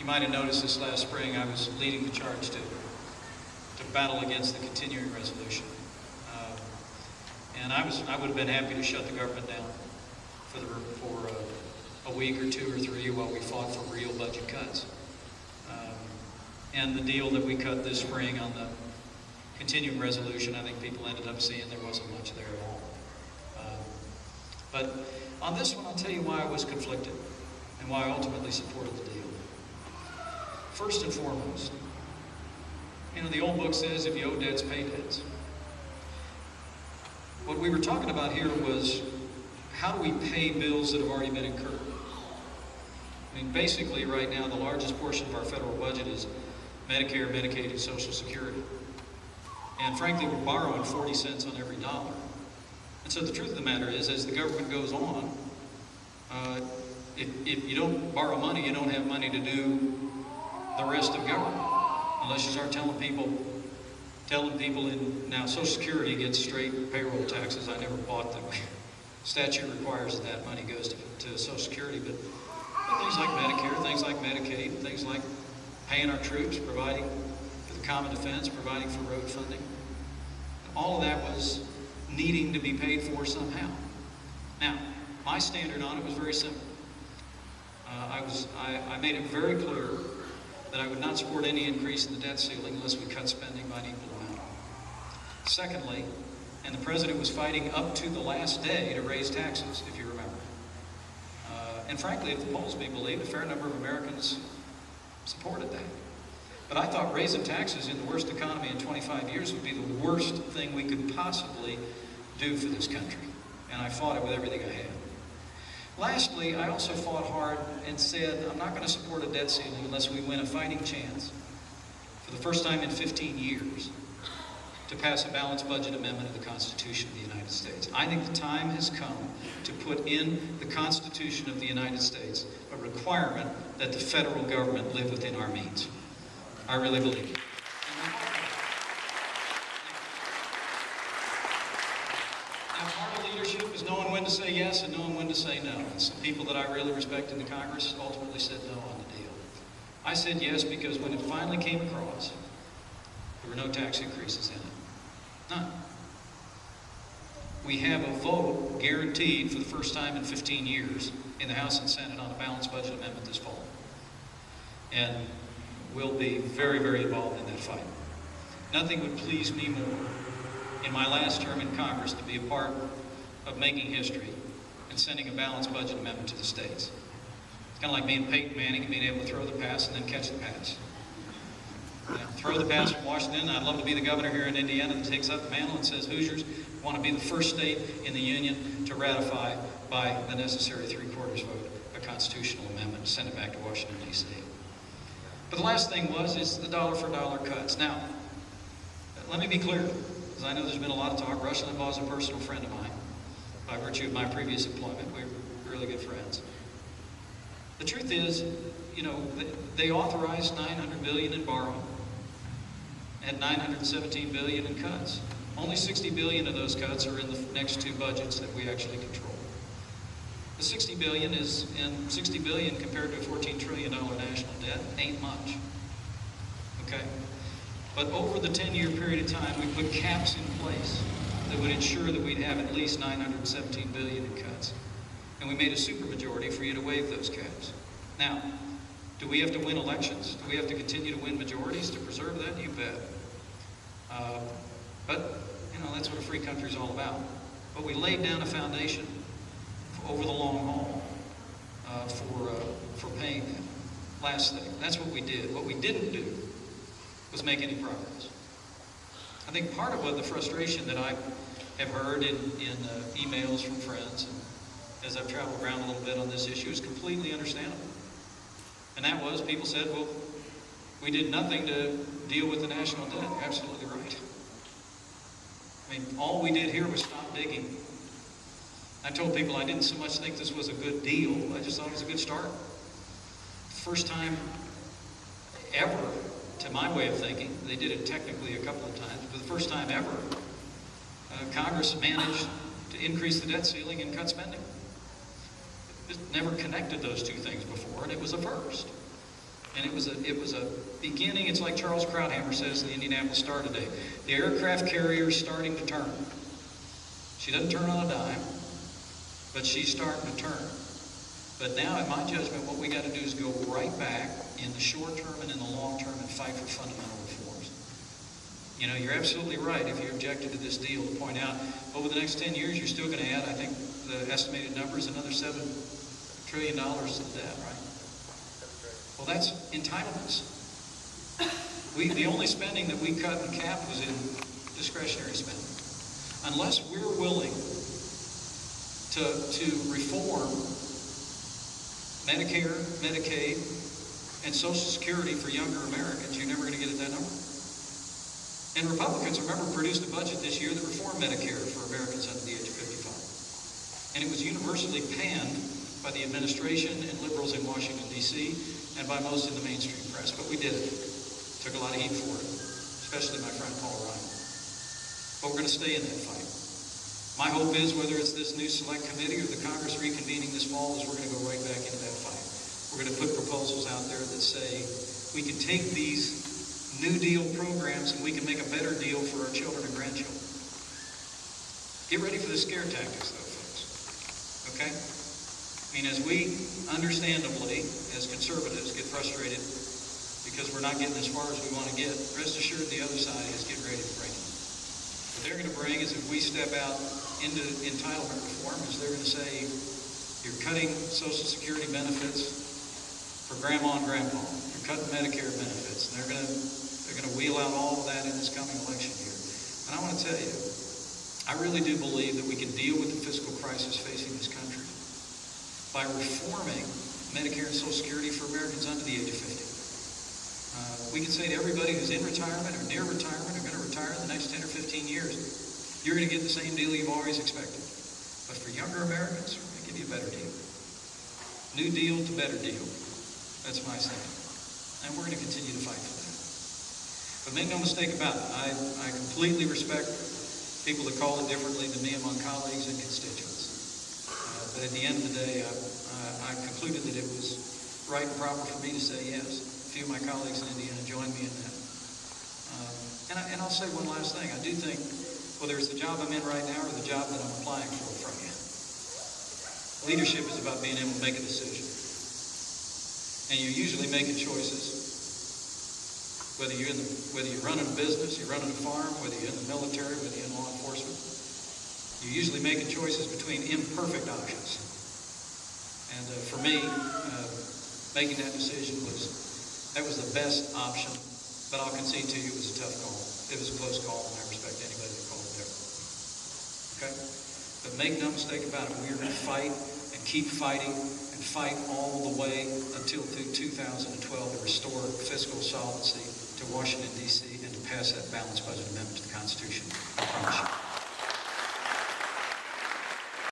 You might have noticed this last spring I was leading the charge to battle against the continuing resolution. And I would have been happy to shut the government down for a week or two or three while we fought for real budget cuts. And the deal that we cut this spring on the continuing resolution, I think people ended up seeing there wasn't much there at all. But on this one, I'll tell you why I was conflicted and why I ultimately supported the deal. First and foremost, you know, the old book says if you owe debts, pay debts. What we were talking about here was how do we pay bills that have already been incurred? I mean, basically right now, the largest portion of our federal budget is Medicare, Medicaid, and Social Security. And frankly, we're borrowing 40 cents on every dollar. And so the truth of the matter is, as the government goes on, if you don't borrow money, you don't have money to do the rest of government. Unless you start telling people now Social Security gets straight payroll taxes. I never bought them. Statute requires that money goes to Social Security, but things like Medicare, things like Medicaid, things like paying our troops, providing for the common defense, providing for road funding, all of that was needing to be paid for somehow. Now, my standard on it was very simple. I made it very clear that I would not support any increase in the debt ceiling unless we cut spending by an equal amount. Secondly, and the president was fighting up to the last day to raise taxes, if you remember. And frankly, if the polls be believed, a fair number of Americans supported that. But I thought raising taxes in the worst economy in 25 years would be the worst thing we could possibly do for this country. And I fought it with everything I had. Lastly, I also fought hard and said, I'm not going to support a debt ceiling unless we win a fighting chance for the first time in 15 years to pass a balanced budget amendment of the Constitution of the United States. I think the time has come to put in the Constitution of the United States a requirement that the federal government live within our means. I really believe it. Now, part of leadership is knowing when to say yes and knowing when to say no. And some people that I really respect in the Congress ultimately said no on the deal. I said yes because when it finally came across, there were no tax increases in it. None. We have a vote guaranteed for the first time in 15 years in the House and Senate on a balanced budget amendment this fall. And we'll be very, very involved in that fight. Nothing would please me more in my last term in Congress to be a part of making history and sending a balanced budget amendment to the states. It's kind of like being Peyton Manning and being able to throw the pass and then catch the pass. You know, throw the pass from Washington. I'd love to be the governor here in Indiana that takes up the mantle and says, Hoosiers want to be the first state in the union to ratify by the necessary 3/4 vote a constitutional amendment and send it back to Washington, D.C. But the last thing is the dollar for dollar cuts. Now, let me be clear, because I know there's been a lot of talk. Rush Limbaugh is a personal friend of mine. By virtue of my previous employment, we were really good friends. The truth is, you know, they authorized $900 billion in borrowing and $917 billion in cuts. Only $60 billion of those cuts are in the next two budgets that we actually control. The $60 billion is, and $60 billion compared to a $14 trillion national debt ain't much. Okay? But over the 10-year period of time, we put caps in place that would ensure that we'd have at least $917 billion in cuts. And we made a supermajority for you to waive those caps. Now, do we have to win elections? Do we have to continue to win majorities to preserve that? You bet. But, you know, that's what a free country is all about. But we laid down a foundation over the long haul for paying that. Last thing, that's what we did. What we didn't do was make any progress. I think part of what the frustration that I have heard in emails from friends, and as I've traveled around a little bit on this issue, is completely understandable. And that was, people said, well, we did nothing to deal with the national debt. You're absolutely right. I mean, all we did here was stop digging. I told people I didn't so much think this was a good deal, I just thought it was a good start. First time ever, to my way of thinking, they did it technically a couple of times, but the first time ever, Congress managed to increase the debt ceiling and cut spending. It never connected those two things before, and it was a first. And it was a beginning. It's like Charles Krauthammer says in the Indianapolis Star today. The aircraft carrier is starting to turn. She doesn't turn on a dime, but she's starting to turn. But now, in my judgment, what we got to do is go right back in the short term and in the long term and fight for fundamental reforms. You know, you're absolutely right if you objected to this deal to point out over the next 10 years, you're still going to add, I think the estimated number is another $7 trillion to the debt, right? Well, that's entitlements. The only spending that we cut and capped was in discretionary spending. Unless we're willing to reform Medicare, Medicaid, and Social Security for younger Americans, you're never going to get at that number. And Republicans, remember, produced a budget this year that reformed Medicare for Americans under the age of 55. And it was universally panned by the administration and liberals in Washington, D.C., and by most in the mainstream press. But we did it. Took a lot of heat for it, especially my friend Paul Ryan. But we're going to stay in that fight. My hope is, whether it's this new select committee or the Congress reconvening this fall, is we're going to go right back into that fight. We're going to put proposals out there that say we can take these New Deal programs and we can make a better deal for our children and grandchildren. Get ready for the scare tactics, though, folks. Okay? I mean, as we, understandably, as conservatives, get frustrated because we're not getting as far as we want to get, rest assured the other side is getting ready to bring it. What they're going to bring is, if we step out into entitlement reform, is they're going to say, you're cutting Social Security benefits for grandma and grandpa. You're cutting Medicare benefits. And they're going to wheel out all of that in this coming election year. And I want to tell you, I really do believe that we can deal with the fiscal crisis facing this country by reforming Medicare and Social Security for Americans under the age of 50. We can say to everybody who's in retirement or near retirement or going to retire in the next 10 or 15 years, you're going to get the same deal you've always expected. But for younger Americans, we're going to give you a better deal. New deal to better deal. That's my saying. And we're going to continue to fight for that. But make no mistake about it, I completely respect people that call it differently than me among colleagues and constituents. But at the end of the day, I concluded that it was right and proper for me to say yes. A few of my colleagues in Indiana joined me in that. And I'll say one last thing. I do think, whether it's the job I'm in right now or the job that I'm applying for from you, leadership is about being able to make a decision. And you're usually making choices. Whether you're running a business, you're running a farm, whether you're in the military, whether you're in law enforcement, you're usually making choices between imperfect options. And for me, making that decision that was the best option. But I'll concede to you, it was a tough call. It was a close call, and I respect anybody that called it different. Okay? But make no mistake about it, we're going to fight and keep fighting and fight all the way until through 2012 to restore fiscal solvency to Washington, D.C., and to pass that balanced budget amendment to the Constitution. I promise you.